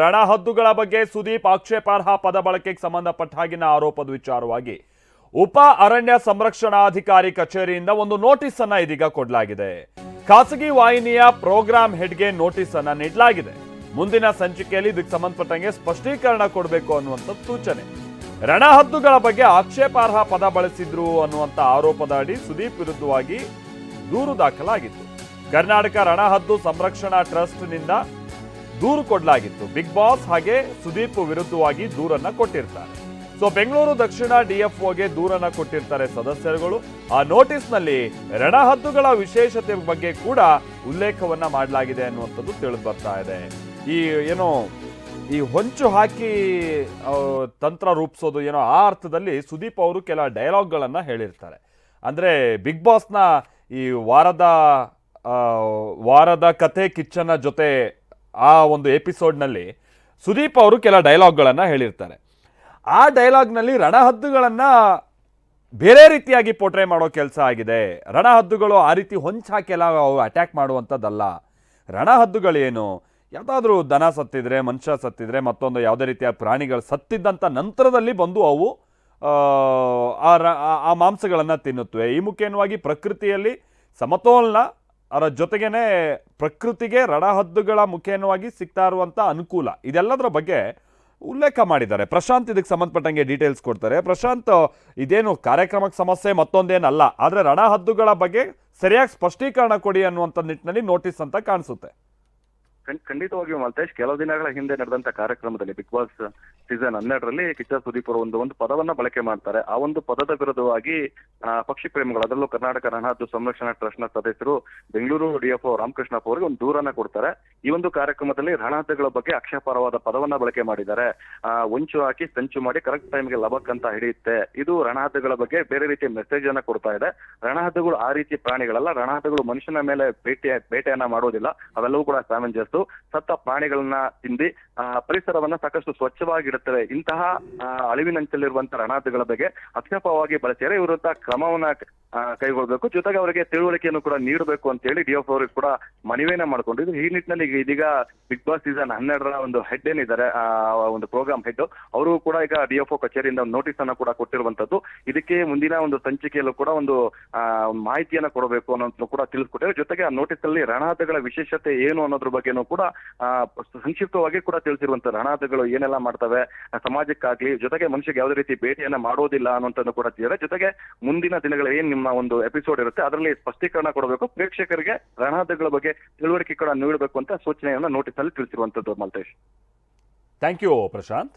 ರಣಹದ್ದುಗಳ ಬಗ್ಗೆ ಸುದೀಪ್ ಆಕ್ಷೇಪಾರ್ಹ ಪದ ಬಳಕೆಗೆ ಸಂಬಂಧಪಟ್ಟ ಹಾಗಿನ ಆರೋಪದ ವಿಚಾರವಾಗಿ ಉಪ ಅರಣ್ಯ ಸಂರಕ್ಷಣಾಧಿಕಾರಿ ಕಚೇರಿಯಿಂದ ಒಂದು ನೋಟಿಸ್ ಅನ್ನ ಇದೀಗ ಕೊಡಲಾಗಿದೆ. ಖಾಸಗಿ ವಾಹಿನಿಯ ಪ್ರೋಗ್ರಾಂ ಹೆಡ್ಗೆ ನೋಟಿಸ್ ಅನ್ನ ನೀಡಲಾಗಿದೆ. ಮುಂದಿನ ಸಂಚಿಕೆಯಲ್ಲಿ ಇದಕ್ಕೆ ಸಂಬಂಧಪಟ್ಟಂಗೆ ಸ್ಪಷ್ಟೀಕರಣ ಕೊಡಬೇಕು ಅನ್ನುವಂಥ ಸೂಚನೆ. ರಣಹದ್ದುಗಳ ಬಗ್ಗೆ ಆಕ್ಷೇಪಾರ್ಹ ಪದ ಬಳಸಿದ್ರು ಅನ್ನುವಂಥ ಆರೋಪದ ಅಡಿ ಸುದೀಪ್ ವಿರುದ್ಧವಾಗಿ ದೂರು ದಾಖಲಾಗಿತ್ತು. ಕರ್ನಾಟಕ ರಣಹದ್ದು ಸಂರಕ್ಷಣಾ ಟ್ರಸ್ಟ್ ನಿಂದ ದೂರು ಕೊಡಲಾಗಿತ್ತು. ಬಿಗ್ ಬಾಸ್ ಹಾಗೆ ಸುದೀಪ್ ವಿರುದ್ಧವಾಗಿ ದೂರನ್ನ ಕೊಟ್ಟಿರ್ತಾರೆ. ಸೊ ಬೆಂಗಳೂರು ದಕ್ಷಿಣ ಡಿಎಫ್ಒಗೆ ದೂರನ್ನ ಕೊಟ್ಟಿರ್ತಾರೆ ಸದಸ್ಯರುಗಳು. ಆ ನೋಟಿಸ್ ನಲ್ಲಿ ರಣಹದ್ದುಗಳ ವಿಶೇಷತೆ ಬಗ್ಗೆ ಕೂಡ ಉಲ್ಲೇಖವನ್ನ ಮಾಡಲಾಗಿದೆ ಅನ್ನುವಂಥದ್ದು ತಿಳಿದು ಬರ್ತಾ ಇದೆ. ಈ ಹೊಂಚು ಹಾಕಿ ತಂತ್ರ ರೂಪಿಸೋದು ಏನೋ ಆ ಅರ್ಥದಲ್ಲಿ ಸುದೀಪ್ ಅವರು ಕೆಲ ಡೈಲಾಗ್ಗಳನ್ನ ಹೇಳಿರ್ತಾರೆ. ಅಂದ್ರೆ ಬಿಗ್ ಬಾಸ್ನ ಈ ವಾರದ ಕಥೆ ಕಿಚ್ಚನ ಜೊತೆ ಆ ಒಂದು ಎಪಿಸೋಡ್ನಲ್ಲಿ ಸುದೀಪ್ ಅವರು ಕೆಲ ಡೈಲಾಗ್ಗಳನ್ನು ಹೇಳಿರ್ತಾರೆ. ಆ ಡೈಲಾಗ್ನಲ್ಲಿ ರಣಹದ್ದುಗಳನ್ನು ಬೇರೆ ರೀತಿಯಾಗಿ ಪೋರ್ಟ್ರೇ ಮಾಡೋ ಕೆಲಸ ಆಗಿದೆ. ರಣಹದ್ದುಗಳು ಆ ರೀತಿ ಹೊಂಚಾಕೆಲ್ಲ ಅಟ್ಯಾಕ್ ಮಾಡುವಂಥದ್ದಲ್ಲ. ರಣಹದ್ದುಗಳೇನು, ಯಾವುದಾದ್ರೂ ದನ ಸತ್ತಿದ್ರೆ, ಮನುಷ್ಯ ಸತ್ತಿದ್ರೆ, ಮತ್ತೊಂದು ಯಾವುದೇ ರೀತಿಯ ಪ್ರಾಣಿಗಳು ಸತ್ತಿದ್ದಂಥ ನಂತರದಲ್ಲಿ ಬಂದು ಅವು ಆ ಮಾಂಸಗಳನ್ನು ತಿನ್ನುತ್ತವೆ. ಈ ಮುಖ್ಯವಾಗಿ ಪ್ರಕೃತಿಯಲ್ಲಿ ಸಮತೋಲನ ಅದರ ಜೊತೆಗೇನೆ ಪ್ರಕೃತಿಗೆ ರಣಹದ್ದುಗಳ ಮುಖೇನವಾಗಿ ಸಿಗ್ತಾ ಇರುವಂಥ ಅನುಕೂಲ, ಇದೆಲ್ಲದರ ಬಗ್ಗೆ ಉಲ್ಲೇಖ ಮಾಡಿದ್ದಾರೆ. ಪ್ರಶಾಂತ್ ಇದಕ್ಕೆ ಸಂಬಂಧಪಟ್ಟಂಗೆ ಡೀಟೇಲ್ಸ್ ಕೊಡ್ತಾರೆ. ಪ್ರಶಾಂತ್, ಇದೇನು ಕಾರ್ಯಕ್ರಮಕ್ಕೆ ಸಮಸ್ಯೆ ಮತ್ತೊಂದೇನಲ್ಲ, ಆದರೆ ರಣಹದ್ದುಗಳ ಬಗ್ಗೆ ಸರಿಯಾಗಿ ಸ್ಪಷ್ಟೀಕರಣ ಕೊಡಿ ಅನ್ನುವಂಥ ನಿಟ್ಟಿನಲ್ಲಿ ನೋಟಿಸ್ ಅಂತ ಕಾಣಿಸುತ್ತೆ. ಖಂಡಿತವಾಗಿಯೂ ಮಲ್ತೇಶ್, ಕೆಲವು ದಿನಗಳ ಹಿಂದೆ ನಡೆದಂತ ಕಾರ್ಯಕ್ರಮದಲ್ಲಿ ಬಿಗ್ ಬಾಸ್ ಸೀಸನ್ 12ರಲ್ಲಿ ಕಿಚ್ಚ ಸುದೀಪ್ ಅವರು ಒಂದು ಪದವನ್ನ ಬಳಕೆ ಮಾಡ್ತಾರೆ. ಆ ಒಂದು ಪದದ ವಿರುದ್ಧವಾಗಿ ಪಕ್ಷಿ ಪ್ರೇಮಿಗಳು, ಅದರಲ್ಲೂ ಕರ್ನಾಟಕ ರಣಹದ್ದು ಸಂರಕ್ಷಣಾ ಟ್ರಸ್ಟ್ ನ ಸದಸ್ಯರು ಬೆಂಗಳೂರು ಡಿಎಫ್ಒ ರಾಮಕೃಷ್ಣಪ್ಪ ಅವರಿಗೆ ಒಂದು ದೂರನ್ನ ಕೊಡ್ತಾರೆ. ಈ ಒಂದು ಕಾರ್ಯಕ್ರಮದಲ್ಲಿ ರಣಹದ್ದುಗಳ ಬಗ್ಗೆ ಆಕ್ಷೇಪಾರ್ಹವಾದ ಪದವನ್ನ ಬಳಕೆ ಮಾಡಿದ್ದಾರೆ. ಹೊಂಚು ಹಾಕಿ ಸಂಚು ಮಾಡಿ ಕರೆಕ್ಟ್ ಟೈಮ್ಗೆ ಲಬಕ್ ಅಂತ ಹಿಡಿಯುತ್ತೆ. ಇದು ರಣಹದ್ದುಗಳ ಬಗ್ಗೆ ಬೇರೆ ರೀತಿಯ ಮೆಸೇಜ್ ಅನ್ನ ಕೊಡ್ತಾ ಇದೆ. ರಣಹದ್ದುಗಳು ಆ ರೀತಿ ಪ್ರಾಣಿಗಳಲ್ಲ. ರಣಹದ್ದುಗಳು ಮನುಷ್ಯನ ಮೇಲೆ ಬೇಟೆಯನ್ನ ಮಾಡೋದಿಲ್ಲ. ಅವೆಲ್ಲವೂ ಕೂಡ ಸಾಮಂಜಸ್ಸು. ಸತ್ತ ಪ್ರಾಣಿಗಳನ್ನ ತಿಂದಿ ಪರಿಸರವನ್ನ ಸಾಕಷ್ಟು ಸ್ವಚ್ಛವಾಗಿಡುತ್ತವೆ. ಇಂತಹ ಅಳಿವಿನಂಚಲ್ಲಿರುವಂತಹ ರಣಹದ್ದುಗಳ ಬಗ್ಗೆ ಆಕ್ಷೇಪವಾಗಿ ಬಳಸಿದರೆ ವಿರುದ್ಧ ಕ್ರಮವನ್ನ ಕೈಗೊಳ್ಳಬೇಕು. ಜೊತೆಗೆ ಅವರಿಗೆ ತಿಳುವಳಿಕೆಯನ್ನು ಕೂಡ ನೀಡಬೇಕು ಅಂತ ಹೇಳಿ ಡಿಎಫ್ ಅವರಿಗೆ ಕೂಡ ಮನವಿಯನ್ನ ಮಾಡ್ಕೊಂಡಿದ್ರು. ಈ ನಿಟ್ಟಿನಲ್ಲಿ ಇದೀಗ ಬಿಗ್ ಬಾಸ್ ಸೀಸನ್ 12ರ ಒಂದು ಹೆಡ್ ಏನಿದ್ದಾರೆ, ಒಂದು ಪ್ರೋಗ್ರಾಮ್ ಹೆಡ್, ಅವರು ಕೂಡ ಈಗ ಡಿಎಫ್ಒ ಕಚೇರಿಯಿಂದ ಒಂದು ನೋಟಿಸ್ ಅನ್ನ ಕೂಡ ಕೊಟ್ಟಿರುವಂತದ್ದು. ಇದಕ್ಕೆ ಮುಂದಿನ ಒಂದು ಸಂಚಿಕೆಯಲ್ಲೂ ಕೂಡ ಒಂದು ಮಾಹಿತಿಯನ್ನ ಕೊಡಬೇಕು ಅನ್ನೋದನ್ನು ಕೂಡ ತಿಳಿಸ್ಕೊಟ್ಟಿದ್ದಾರೆ. ಜೊತೆಗೆ ಆ ನೋಟಿಸ್ ಅಲ್ಲಿ ರಣಹದ್ದುಗಳ ವಿಶೇಷತೆ ಏನು ಅನ್ನೋದ್ರ ಬಗ್ಗೆನೂ ಕೂಡ ಸಂಕ್ಷಿಪ್ತವಾಗಿ ಕೂಡ ತಿಳಿಸಿರುವಂತ ರಣಹದ್ದುಗಳು ಏನೆಲ್ಲ ಮಾಡ್ತವೆ ಸಮಾಜಕ್ಕಾಗ್ಲಿ, ಜೊತೆಗೆ ಮನುಷ್ಯಗೆ ಯಾವುದೇ ರೀತಿ ಭೇಟಿಯನ್ನ ಮಾಡೋದಿಲ್ಲ ಅನ್ನೋಂಥದ್ದು ಕೂಡ ತಿಳಿಸಿದ್ದಾರೆ. ಜೊತೆಗೆ ಮುಂದಿನ ದಿನಗಳಲ್ಲಿ ಏನ್ ನಿಮ್ಮ ಒಂದು ಎಪಿಸೋಡ್ ಇರುತ್ತೆ ಅದರಲ್ಲಿ ಸ್ಪಷ್ಟೀಕರಣ ಕೊಡಬೇಕು, ಪ್ರೇಕ್ಷಕರಿಗೆ ರಣಹದ್ದುಗಳ ಬಗ್ಗೆ ತಿಳುವಳಿಕೆ ಕೂಡ ನೀಡಬೇಕು ಅಂತ ಸೂಚನೆಯನ್ನ ನೋಟಿಸ್ ಅಲ್ಲಿ ತಿಳಿಸಿರುವಂತದ್ದು. Maltesh, thank you Prashant.